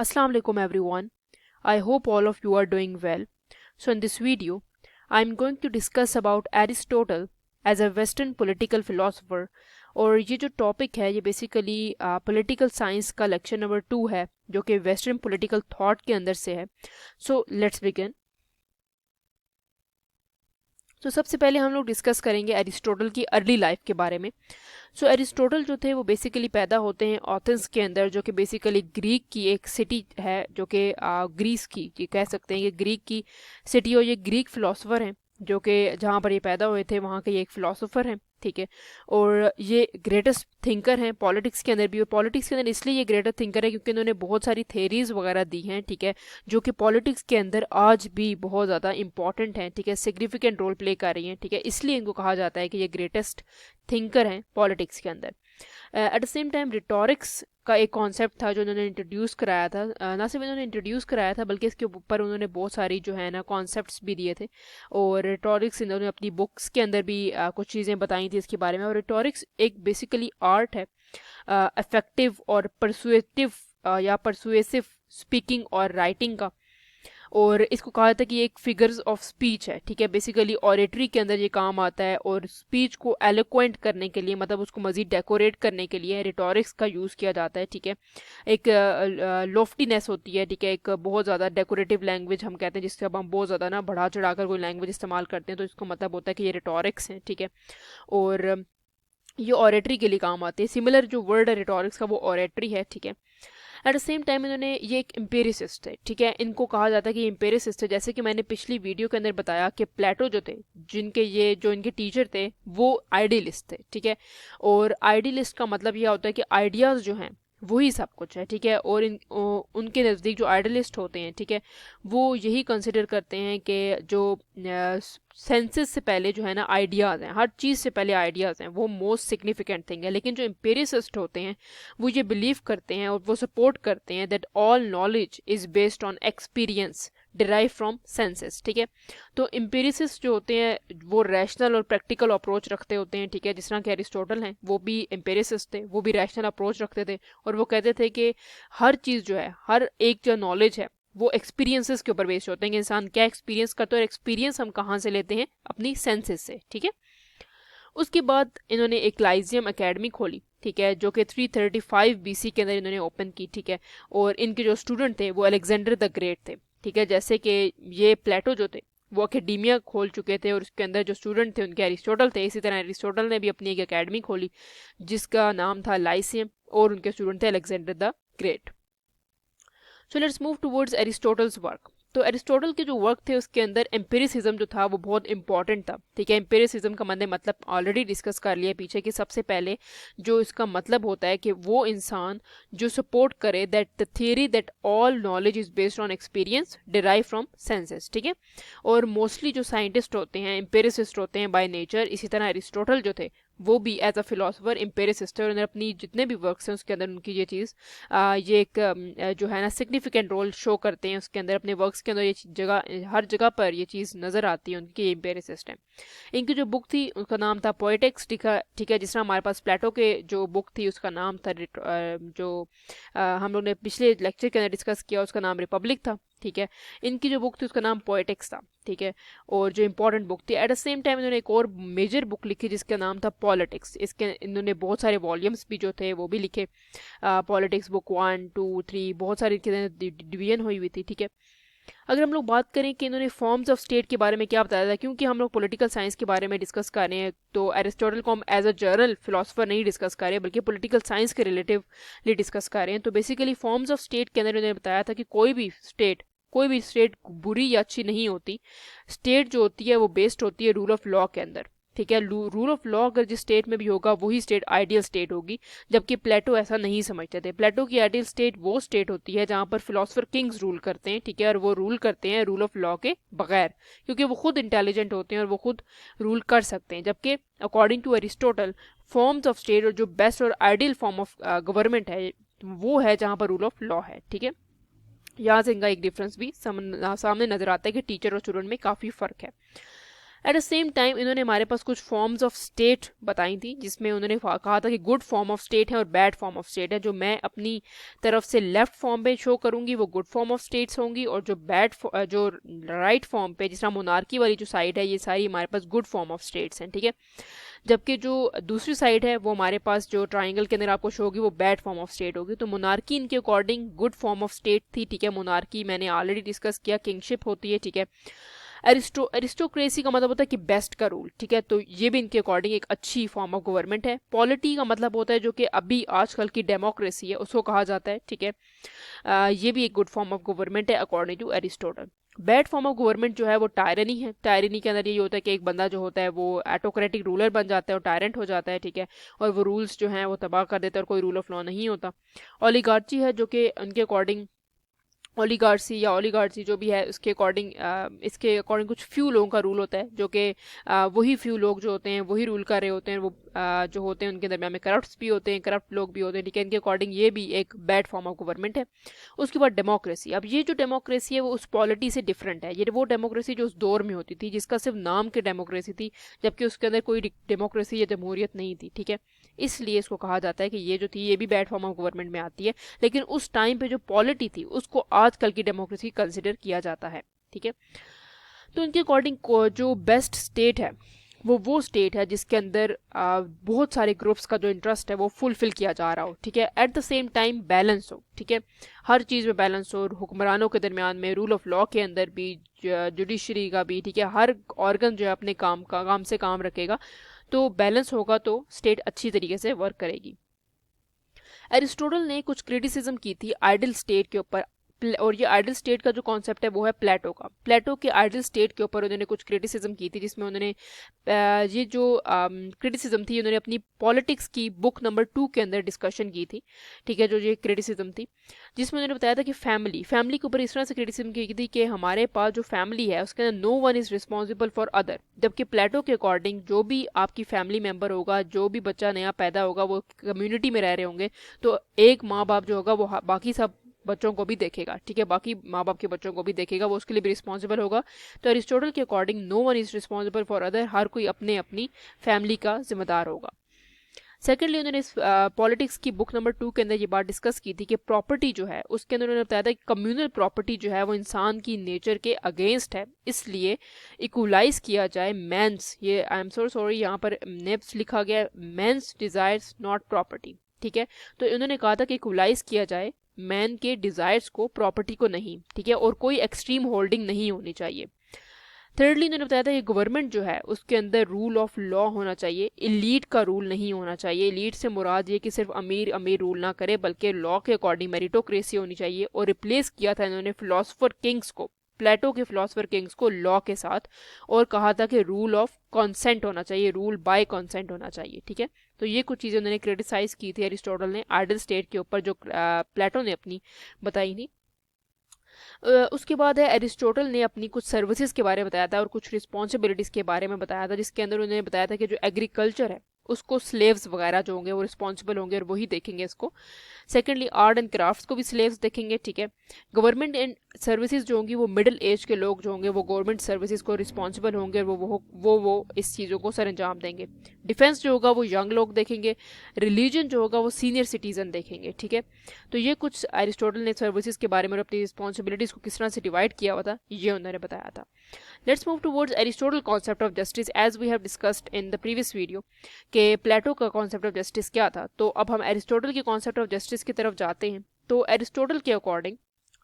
Assalamu alaikum everyone. I hope all of you are doing well. So in this video, I'm going to discuss about Aristotle as a Western political philosopher. और ये जो topic है ये basically political science का lecture number 2 है जो कि western political thought के अंदर से है. So let's begin. तो सबसे पहले हम लोग डिस्कस करेंगे एरिस्टोटल की अर्ली लाइफ के बारे में. सो एरिस्टोटल जो थे वो बेसिकली पैदा होते हैं ऑथेंस के अंदर, जो कि बेसिकली ग्रीक की एक सिटी है, जो कि ग्रीस की, ये कह सकते हैं कि ग्रीक की सिटी. और ये ग्रीक फिलोसोफर हैं जो कि जहाँ पर ये पैदा हुए थे वहाँ के ये एक फ़िलासफ़र हैं, ठीक है. और ये ग्रेटेस्ट थिंकर हैं पॉलिटिक्स के अंदर भी. और पॉलिटिक्स के अंदर इसलिए ये ग्रेटेस्ट थिंकर है क्योंकि इन्होंने बहुत सारी थेरीज़ वगैरह दी हैं, ठीक है, जो कि पॉलिटिक्स के अंदर आज भी बहुत ज़्यादा इंपॉर्टेंट हैं, ठीक है, सिग्निफिकेंट रोल प्ले कर रही हैं, ठीक है. इसलिए इनको कहा जाता है कि ये ग्रेटेस्ट थिंकर हैं पॉलिटिक्स के अंदर. एट द सेम टाइम रिटोरिक्स का एक कॉन्सेप्ट था जो उन्होंने इंट्रोड्यूस कराया था. ना सिर्फ इन्होंने इंट्रोड्यूस कराया था बल्कि इसके ऊपर उन्होंने बहुत सारी जो है ना कॉन्सेप्ट्स भी दिए थे. और रिटोरिक्स इन्होंने अपनी बुक्स के अंदर भी कुछ चीज़ें बताई थी इसके बारे में. और रिटोरिक्स एक बेसिकली आर्ट है इफेक्टिव और परसुएटिव या परसुएसिव स्पीकिंग और राइटिंग का. और इसको कहा जाता है कि एक फिगर्स ऑफ स्पीच है, ठीक है. बेसिकली ऑरेटरी के अंदर ये काम आता है और स्पीच को एलोक्वेंट करने के लिए, मतलब उसको मज़ीद डेकोरेट करने के लिए रिटोरिक्स का यूज़ किया जाता है, ठीक है. एक लॉफ्टीनेस होती है, ठीक है, एक बहुत ज़्यादा डेकोरेटिव लैंग्वेज हम कहते हैं जिससे अब हम बहुत ज़्यादा ना बढ़ा चढ़ा कर कोई लैंग्वेज इस्तेमाल करते हैं, तो इसको मतलब होता है कि ये रिटोरिक्स हैं, ठीक है. और ये ऑरेटरी के लिए काम आते हैं. सिमिलर जो वर्ड है रिटोरिक्स का वो ऑरेटरी है, ठीक है. एट द सेम टाइम इन्होंने ये एक एम्पेरिसिस्ट है, ठीक है. इनको कहा जाता है कि एम्पेरिसिस्ट है. जैसे कि मैंने पिछली वीडियो के अंदर बताया कि प्लेटो जो थे, जिनके ये जो इनके टीचर थे वो आइडियलिस्ट थे, ठीक है. और आइडियलिस्ट का मतलब यह होता है कि आइडियाज़ जो हैं वही सब कुछ है, ठीक है. और उनके नज़दीक जो आइडियलिस्ट होते हैं, ठीक है, वो यही कंसिडर करते हैं कि जो सेंसेस से पहले जो है ना आइडियाज़ हैं, हर चीज़ से पहले आइडियाज़ हैं, वो मोस्ट सिग्निफिकेंट थिंग है. लेकिन जो एम्पेरिसिस्ट होते हैं वो ये बिलीव करते हैं और वो सपोर्ट करते हैं that all knowledge is based on experience derive from senses, ठीक है. तो एम्पेरिसिस्ट जो होते हैं वो रैशनल और प्रैक्टिकल अप्रोच रखते होते हैं, ठीक है. जिस तरह के एरिस्टोटल हैं वो भी एम्पेरिसिस्ट थे, वो भी रैशनल अप्रोच रखते थे. और वो कहते थे कि हर चीज़ जो है, हर एक जो नॉलेज है वो एक्सपीरियंसेस के ऊपर बेस्ड होते हैं कि इंसान क्या एक्सपीरियंस करता है. और एक्सपीरियंस हम कहाँ से लेते हैं? अपनी सेंसेस से, ठीक है. उसके बाद इन्होंने एक लाइजियम एकेडमी खोली, ठीक है, जो कि 335 BC के अंदर इन्होंने ओपन की, ठीक है. और इनके जो स्टूडेंट थे वो अलेक्जेंडर द ग्रेट थे, ठीक है. जैसे कि ये प्लेटो जो थे वो अकेडमिया खोल चुके थे और उसके अंदर जो स्टूडेंट थे उनके एरिस्टोटल थे. इसी तरह एरिस्टोटल ने भी अपनी एक एकेडमी खोली जिसका नाम था लाइसियम और उनके स्टूडेंट थे Alexander the great. So let's move towards Aristotle's work. तो एरिस्टोटल के जो वर्क थे उसके अंदर एम्पेरिसिज्म जो था वो बहुत इंपॉर्टेंट था, ठीक है. एम्पेरिसिज्म का मतलब ऑलरेडी डिस्कस कर लिया पीछे कि सबसे पहले जो इसका मतलब होता है कि वो इंसान जो सपोर्ट करे that the theory that all knowledge is based on experience derive from senses, ठीक है. और मोस्टली जो साइंटिस्ट होते हैं एम्पेरिसिस्ट होते हैं बाय नेचर. इसी तरह एरिस्टोटल जो थे वो भी एज अ फिलोसफर एम्पेरिसिस्ट है. और अपनी जितने भी वर्क्स हैं उसके अंदर उनकी ये चीज़ ये एक जो है ना सिग्निफिकेंट रोल शो करते हैं उसके अंदर. अपने वर्क्स के अंदर ये जगह, हर जगह पर ये चीज़ नज़र आती है उनकी एम्पेरिसिस्ट है. इनकी जो बुक थी उसका नाम था पोएटिक्स, ठीक है. जिस तरह हमारे पास प्लेटो के जो बुक थी उसका नाम था जो हम लोग ने पिछले लेक्चर के अंदर डिस्कस किया उसका नाम रिपब्लिक था, ठीक है. इनकी जो बुक थी उसका नाम पोएटिक्स था, ठीक है. और जो इंपॉर्टेंट बुक थी. एट द सेम टाइम इन्होंने एक और मेजर बुक लिखी जिसका नाम था पॉलिटिक्स. इसके इन्होंने बहुत सारे वॉल्यूम्स भी जो थे वो भी लिखे. पॉलिटिक्स बुक 1, 2, 3 बहुत सारी डिवीजन हुई हुई थी, ठीक है. अगर हम लोग बात करें कि इन्होंने फॉर्म्स ऑफ स्टेट के बारे में क्या बताया था, क्योंकि हम लोग पॉलिटिकल साइंस के बारे में डिस्कस कर रहे हैं तो एरिस्टोटल को हम एज अ जनरल फिलोसफर नहीं डिस्कस कर रहे हैं बल्कि पॉलिटिकल साइंस के रिलेटिवली डिस्कस कर रहे हैं. तो बेसिकली फॉर्म्स ऑफ स्टेट के अंदर इन्होंने बताया था कि कोई भी स्टेट बुरी या अच्छी नहीं होती. स्टेट जो होती है वो बेस्ड होती है रूल ऑफ लॉ के अंदर, ठीक है. रूल ऑफ लॉ अगर जिस स्टेट में भी होगा वही स्टेट आइडियल स्टेट होगी. जबकि प्लेटो ऐसा नहीं समझते थे. प्लेटो की आइडियल स्टेट वो स्टेट होती है जहाँ पर फिलोसफर किंग्स रूल करते हैं, ठीक है. और वो रूल करते हैं रूल ऑफ लॉ के बगैर, क्योंकि वो खुद इंटेलिजेंट होते हैं और वो खुद रूल कर सकते हैं. जबकि according to Aristotle forms of state और जो बेस्ट और आइडियल फॉर्म ऑफ गवर्नमेंट है वो है जहाँ पर रूल ऑफ लॉ है, ठीक है. यहाँ से इनका एक डिफरेंस भी सामने नजर आता है कि टीचर और स्टूडेंट में काफ़ी फ़र्क है. एट द सेम टाइम इन्होंने हमारे पास कुछ फॉर्म्स ऑफ स्टेट बताई थी, जिसमें उन्होंने कहा था कि गुड फॉर्म ऑफ स्टेट है और बैड फॉर्म ऑफ स्टेट है। जो मैं अपनी तरफ से लेफ्ट फॉर्म पे शो करूंगी वो गुड फॉर्म ऑफ स्टेट्स होंगी, और जो राइट फॉर्म पे जिस तरह मोनार्की वाली जो साइड है ये सारी हमारे पास गुड फॉर्म ऑफ स्टेट्स हैं, ठीक है। जबकि जो दूसरी साइड है वो हमारे पास जो ट्राइंगल के अंदर आपको शो होगी वो बैड फॉर्म ऑफ स्टेट होगी। तो मोनार्की इनके according good form of state थी, ठीक है। मोनार्की मैंने ऑलरेडी डिस्कस किया, किंगशिप होती है, ठीक है। एरिस्टोक्रेसी का मतलब होता है कि बेस्ट का रूल, ठीक है। तो ये भी इनके अकॉर्डिंग एक अच्छी फॉर्म ऑफ गवर्नमेंट है। पॉलिटी का मतलब होता है जो कि अभी आजकल की डेमोक्रेसी है उसको कहा जाता है, ठीक है। ये भी एक गुड फॉर्म ऑफ गवर्नमेंट है according to Aristotle. Bad form of government जो है वो टायरनी है। टायरनी के अंदर ये होता है कि एक बंदा जो होता है वो ऑटोक्रेटिक रूलर बन जाता है और टायरेंट हो जाता है, ठीक है, और वो रूल्स जो हैं वो तबाह कर देता है और कोई रूल ऑफ लॉ नहीं होता। ओलिगार्ची है जो कि उनके अकॉर्डिंग ओलिगार्ची जो भी है इसके अकॉर्डिंग कुछ फ्यू लोगों का रूल होता है, जो कि वही फ्यू लोग जो होते हैं वही रूल कर रहे होते हैं। वो जो होते हैं उनके दरमियान में करप्ट भी होते हैं, करप्ट लोग भी होते हैं, ठीक है। इनके अकॉर्डिंग ये भी एक बैड फॉर्म ऑफ गवर्नमेंट है। उसके बाद डेमोक्रेसी। अब ये जो डेमोक्रेसी है वो उस पॉलिटी से डिफरेंट है। ये वो डेमोक्रेसी जो उस दौर में होती थी जिसका सिर्फ नाम की डेमोक्रेसी थी, जबकि उसके अंदर कोई डेमोक्रेसी या जमहूरियत नहीं थी, ठीक है। इसलिए इसको कहा जाता है कि ये जो थी ये भी बैड फॉर्म ऑफ गवर्नमेंट में आती है, लेकिन उस टाइम पे जो पॉलिटी थी उसको आजकल की डेमोक्रेसी कंसिडर किया जाता है, ठीक है। तो इनके अकॉर्डिंग जो बेस्ट स्टेट है वो स्टेट है जिसके अंदर बहुत सारे ग्रुप्स का जो इंटरेस्ट है वो फुलफिल किया जा रहा हो, ठीक है। At the same time balance हो, ठीक है, हर चीज़ में बैलेंस हो, हुक्मरानों के दरमियान में, रूल ऑफ लॉ के अंदर भी, जुडिशरी का भी, ठीक है। हर ऑर्गन जो है अपने काम से काम रखेगा। तो बैलेंस होगा तो स्टेट अच्छी तरीके से वर्क करेगी। एरिस्टोटल ने कुछ क्रिटिसिज्म की थी आइडल स्टेट के ऊपर, और ये आइडल स्टेट का जो कॉन्सेप्ट है वो है प्लेटो का। प्लेटो के आइडल स्टेट के ऊपर उन्होंने कुछ क्रिटिसिज्म की थी, जिसमें उन्होंने ये जो क्रिटिसिज्म थी उन्होंने अपनी पॉलिटिक्स की बुक नंबर 2 के अंदर डिस्कशन की थी, ठीक है। जो ये क्रिटिसिज्म थी जिसमें उन्होंने बताया था कि फैमिली के ऊपर इस तरह से क्रिटिसिज्म की थी कि हमारे पास जो फैमिली है उसके अंदर no one is responsible for other. जबकि प्लेटो के अकॉर्डिंग जो भी आपकी फैमिली मेम्बर होगा, जो भी बच्चा नया पैदा होगा वो कम्युनिटी में रह रहे होंगे, तो एक माँ बाप जो होगा वो बाकी सब बच्चों को भी देखेगा, ठीक है, बाकी माँ बाप के बच्चों को भी देखेगा, वो उसके लिए भी रिस्पॉन्सिबल होगा। तो एरिस्टोटल के according no one is responsible for other, हर कोई अपने अपनी फैमिली का जिम्मेदार होगा। सेकेंडली उन्होंने पॉलिटिक्स की बुक नंबर 2 के अंदर ये बात डिस्कस की थी कि प्रॉपर्टी जो है उसके अंदर उन्होंने बताया था कि कम्युनल प्रॉपर्टी जो है वो इंसान की नेचर के अगेंस्ट है, इसलिए इक्वलाइज किया जाए मैंस, ये आई एम सो सॉरी यहाँ पर नेप्स लिखा गया, मैंस डिजायर्स नॉट प्रॉपर्टी, ठीक है। तो उन्होंने कहा था कि इक्वलाइज किया जाए मैन के डिजायर्स को, प्रॉपर्टी को नहीं, ठीक है, और कोई एक्सट्रीम होल्डिंग नहीं होनी चाहिए। थर्डली उन्होंने बताया था कि गवर्नमेंट जो है उसके अंदर रूल ऑफ लॉ होना चाहिए, इलीट का रूल नहीं होना चाहिए। इलीट से मुराद ये कि सिर्फ अमीर अमीर रूल ना करे, बल्कि लॉ के अकॉर्डिंग मेरिटोक्रेसी होनी चाहिए। और रिप्लेस किया था इन्होंने फिलोसफर किंग्स को, प्लेटो के फिलोसफर किंग्स को लॉ के साथ, और कहा था कि रूल ऑफ कॉन्सेंट होना चाहिए, रूल बाय कॉन्सेंट होना चाहिए, ठीक है। तो ये कुछ चीज़ें उन्होंने क्रिटिसाइज की थी एरिस्टोटल ने आइडल स्टेट के ऊपर, जो प्लेटो ने अपनी बताई थी। उसके बाद है एरिस्टोटल ने अपनी कुछ सर्विसेज के बारे में बताया था और कुछ रिस्पॉन्सिबिलिटीज़ के बारे में बताया था, जिसके अंदर उन्होंने बताया था कि जो एग्रीकल्चर है उसको स्लेव्स वगैरह जो होंगे वो रिस्पॉन्सिबल होंगे और वही देखेंगे इसको। सेकेंडली आर्ट एंड क्राफ्ट्स को भी स्लेव्स देखेंगे, ठीक है। गवर्नमेंट एंड सर्विसेज जो होंगी वो मिडिल एज के लोग जो होंगे वो गवर्नमेंट सर्विसेज को रिस्पॉन्सिबल होंगे और वो इस चीज़ों को सर अंजाम देंगे। डिफेंस जो होगा वो यंग लोग देखेंगे। रिलीजन जो होगा वो सीनियर सिटीजन देखेंगे, ठीक है। तो ये कुछ एरिस्टोटल ने सर्विसेज के बारे में और अपनी रिस्पॉन्सिबिलिटीज़ को किस तरह से डिवाइड किया हुआ था ये उन्होंने बताया था। Let's move towards Aristotle concept of justice as we have discussed in the previous video कि प्लेटो का कॉन्सेप्ट ऑफ जस्टिस क्या था। तो अब हम एरिस्टोटल के कॉन्सेप्ट ऑफ जस्टिस की तरफ जाते हैं। तो एरिस्टोटल के अकॉर्डिंग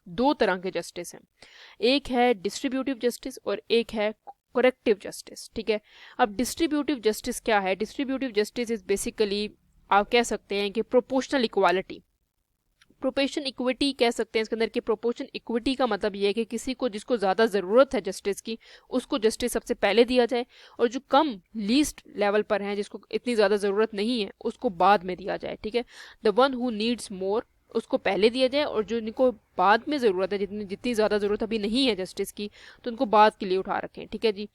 दो तरह के जस्टिस हैं, एक है डिस्ट्रीब्यूटिव जस्टिस और एक है करेक्टिव जस्टिस, ठीक है। अब डिस्ट्रीब्यूटिव जस्टिस क्या है? डिस्ट्रीब्यूटिव जस्टिस इज बेसिकली आप कह सकते हैं कि प्रोपोर्शनल इक्वालिटी, प्रोपोर्शन इक्विटी कह सकते हैं इसके अंदर। कि प्रोपोर्शन इक्विटी का मतलब ये है कि किसी को जिसको ज़्यादा ज़रूरत है जस्टिस की उसको जस्टिस सबसे पहले दिया जाए, और जो कम लीस्ट लेवल पर हैं जिसको इतनी ज़्यादा ज़रूरत नहीं है उसको बाद में दिया जाए, ठीक है। The one who needs more उसको पहले दिया जाए, और जो इनको बाद में ज़रूरत है, जितनी ज़्यादा ज़रूरत अभी नहीं है जस्टिस की, तो उनको बाद के लिए उठा रखें, ठीक है जी।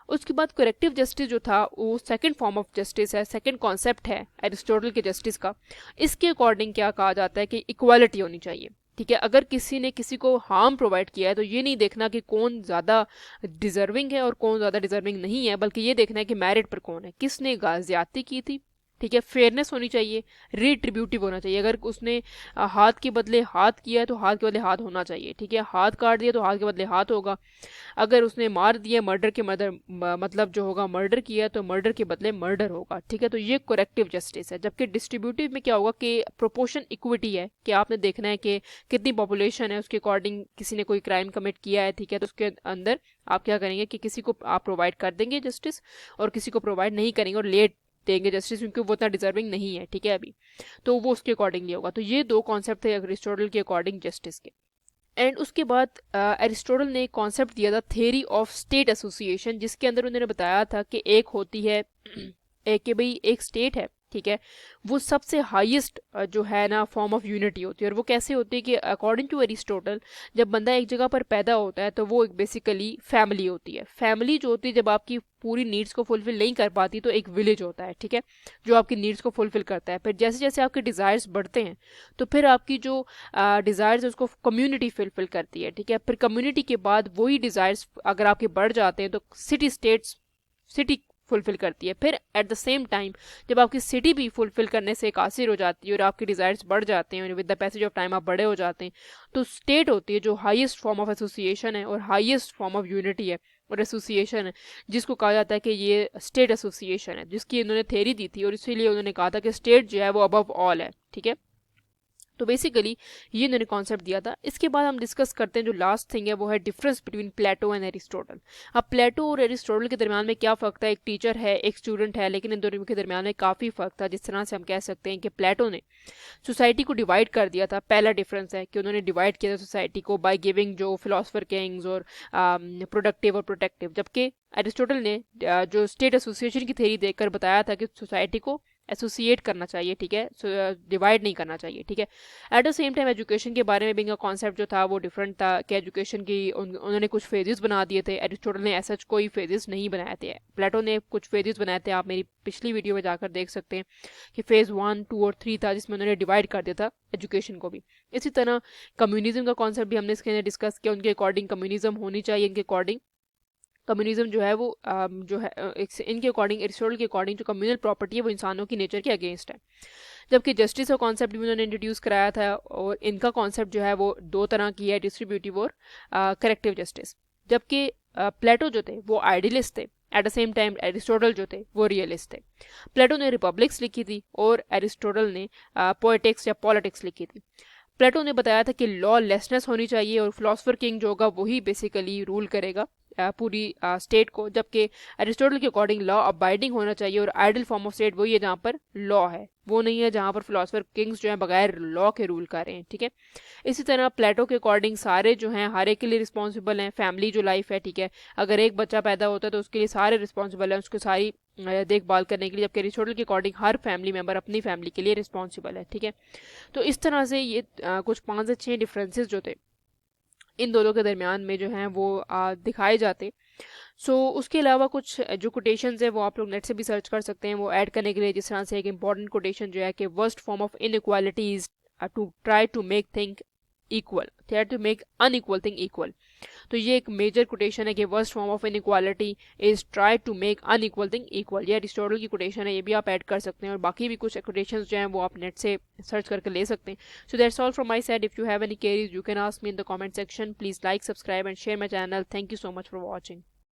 उसके बाद करेक्टिव जस्टिस जो था वो सेकंड फॉर्म ऑफ जस्टिस है, सेकंड कॉन्सेप्ट है एरिस्टोटल के जस्टिस का। इसके अकॉर्डिंग क्या कहा जाता है कि इक्वालिटी होनी चाहिए, ठीक है। अगर किसी ने किसी को हार्म प्रोवाइड किया है तो ये नहीं देखना कि कौन ज़्यादा डिजर्विंग है और कौन ज़्यादा डिजर्विंग नहीं है, बल्कि ये देखना है कि मेरिट पर कौन है, किसने ज्यादती की थी। ठीक है, फेयरनेस होनी चाहिए, रिट्रीब्यूटिव होना चाहिए। अगर उसने हाथ के बदले हाथ किया है तो हाथ के बदले हाथ होना चाहिए। ठीक है, हाथ काट दिया तो हाथ के बदले हाथ होगा। अगर उसने मार दिया मर्डर के मतलब जो होगा मर्डर किया तो मर्डर के बदले मर्डर होगा। ठीक है, तो ये करेक्टिव जस्टिस है। जबकि डिस्ट्रीब्यूटिव में क्या होगा कि प्रोपोर्शन इक्विटी है, कि आपने देखना है कि कितनी पॉपुलेशन है उसके अकॉर्डिंग किसी ने कोई क्राइम कमिट किया है। ठीक है, तो उसके अंदर आप क्या करेंगे कि किसी को आप प्रोवाइड कर देंगे जस्टिस और किसी को प्रोवाइड नहीं करेंगे और लेट देंगे जस्टिस, क्योंकि वो इतना डिजर्विंग नहीं है। ठीक है, अभी तो वो उसके अकॉर्डिंगली होगा। तो ये दो कॉन्सेप्ट थे एरिस्टोटल के अकॉर्डिंग जस्टिस के। एंड उसके बाद एरिस्टोटल ने एक कॉन्सेप्ट दिया था थ्योरी ऑफ स्टेट एसोसिएशन, जिसके अंदर उन्होंने बताया था कि एक होती है एक कि भाई एक स्टेट है, ठीक है, वो सबसे हाईएस्ट जो है ना फॉर्म ऑफ यूनिटी होती है। और वो कैसे होती है कि अकॉर्डिंग टू एरिस्टोटल जब बंदा एक जगह पर पैदा होता है तो वो एक बेसिकली फैमिली होती है। फैमिली जो होती है जब आपकी पूरी नीड्स को फुलफिल नहीं कर पाती तो एक विलेज होता है। ठीक है, जो आपकी नीड्स को फुलफिल करता है। फिर जैसे जैसे आपके डिज़ायर्स बढ़ते हैं तो फिर आपकी जो डिज़ायर्स है उसको कम्युनिटी फुलफिल करती है। ठीक है, फिर कम्युनिटी के बाद वही डिज़ायर्स अगर आपके बढ़ जाते हैं तो सिटी फुलफिल करती है। फिर एट द सेम टाइम जब आपकी सिटी भी फुलफिल करने से कासिर हो जाती है और आपके डिज़ायर्स बढ़ जाते हैं, with the passage of time आप बड़े हो जाते हैं, तो स्टेट होती है जो हाईएस्ट फॉर्म ऑफ एसोसिएशन है और हाईएस्ट फॉर्म ऑफ यूनिटी है और एसोसिएशन है, जिसको कहा जाता है कि ये स्टेट एसोसिएशन है, जिसकी इन्होंने थ्योरी दी थी। और इसीलिए उन्होंने कहा था कि स्टेट जो है वो अबव ऑल है। ठीक है, तो बेसिकली ये इन्होंने कॉन्सेप्ट दिया था। इसके बाद हम डिस्कस करते हैं जो लास्ट थिंग है वो है difference between Plato and Aristotle. अब प्लेटो और एरिस्टोटल के दरमियान में क्या फ़र्क था, एक टीचर है एक स्टूडेंट है, लेकिन इन दोनों के दरमियान में काफ़ी फ़र्क था। जिस तरह से हम कह सकते हैं कि प्लेटो ने सोसाइटी को डिवाइड कर दिया था। पहला डिफरेंस है कि उन्होंने डिवाइड किया था सोसाइटी को बाय गिविंग जो फिलोसफर किंग्स और प्रोडक्टिव और प्रोटेक्टिव, जबकि एरिस्टोटल ने जो स्टेट एसोसिएशन की थ्योरी देकर बताया था कि सोसाइटी को एसोसिएट करना चाहिए। ठीक है, डिवाइड नहीं करना चाहिए। ठीक है, at the same time education के बारे में भी इनका कॉन्सेप्ट जो था वो डिफरेंट था कि एजुकेशन की उन्होंने कुछ फेजेस बना दिए थे। एरिस्टोटल ने ऐसा कोई फेजेस नहीं बनाए थे। प्लेटो ने कुछ फेजेस बनाए थे, आप मेरी पिछली वीडियो में जाकर देख सकते हैं कि फेज़ 1, 2 और 3 था, जिसमें उन्होंने डिवाइड कर दिया था एजुकेशन को भी। इसी तरह कम्युनिज्म का कॉन्सेप्ट भी हमने इसके अंदर डिस्कस किया। उनके अकॉर्डिंग कम्युनिज्म होनी चाहिए, इनके अकॉर्डिंग कम्युनिज्म जो है वो जो है इनके अकॉर्डिंग एरिस्टोटल के अकॉर्डिंग जो कम्युनल प्रॉपर्टी है वो इंसानों की नेचर के अगेंस्ट है। जबकि जस्टिस का कॉन्सेप्ट भी उन्होंने इंट्रोड्यूस कराया था और इनका कॉन्सेप्ट जो है वो दो तरह की है, डिस्ट्रीब्यूटिव और करेक्टिव जस्टिस। जबकि प्लेटो जो थे वो आइडियलिस्ट थे, at the same time Aristotle जो थे वो रियलिस्ट थे। प्लेटो ने रिपब्लिक्स लिखी थी और एरिस्टोटल ने पोएटिक्स या पॉलिटिक्स लिखी थी। प्लेटो ने बताया था कि लॉ लेसनेस होनी चाहिए और फिलोसफर किंग जो होगा वही बेसिकली रूल करेगा पूरी स्टेट को, जबकि एरिस्टोटल के अकॉर्डिंग लॉ अबाइडिंग होना चाहिए और आइडियल फॉर्म ऑफ स्टेट वही है जहाँ पर लॉ है, वो नहीं है जहाँ पर फिलोसफर किंग्स जो हैं बगैर लॉ के रूल कर रहे हैं। ठीक है, इसी तरह प्लेटो के अकॉर्डिंग सारे जो हैं हर एक के लिए रिस्पॉन्सिबल हैं। फैमिली जो लाइफ है, ठीक है, अगर एक बच्चा पैदा होता है तो उसके लिए सारे रिस्पॉन्सिबल हैं, उसको सारी देखभाल करने के लिए, जबकि एरिस्टोटल के अकॉर्डिंग हर फैमिली मेम्बर अपनी फैमिली के लिए रिस्पॉन्सिबल है। ठीक है, तो इस तरह से ये कुछ 5 से 6 डिफरेंसेस जो थे इन दोनों के दरमियान में जो हैं वो दिखाए जाते। उसके अलावा कुछ जो कोटेशंस है वो आप लोग नेट से भी सर्च कर सकते हैं वो ऐड करने के लिए। जिस तरह से एक इंपॉर्टेंट कोटेशन जो है कि worst form of inequality is to try to make thing equal, try to make unequal thing equal. तो ये एक मेजर कोटेशन है कि worst form of inequality is try to make unequal thing equal. ये Aristotle की quotation है, ये भी आप ऐड कर सकते हैं और बाकी भी कुछ कोटेशंस जो हैं वो आप नेट से सर्च करके ले सकते हैं। So that's all from my side. If you have any queries you can ask me in the comment section. Please like, subscribe and share my channel. Thank you so much for watching.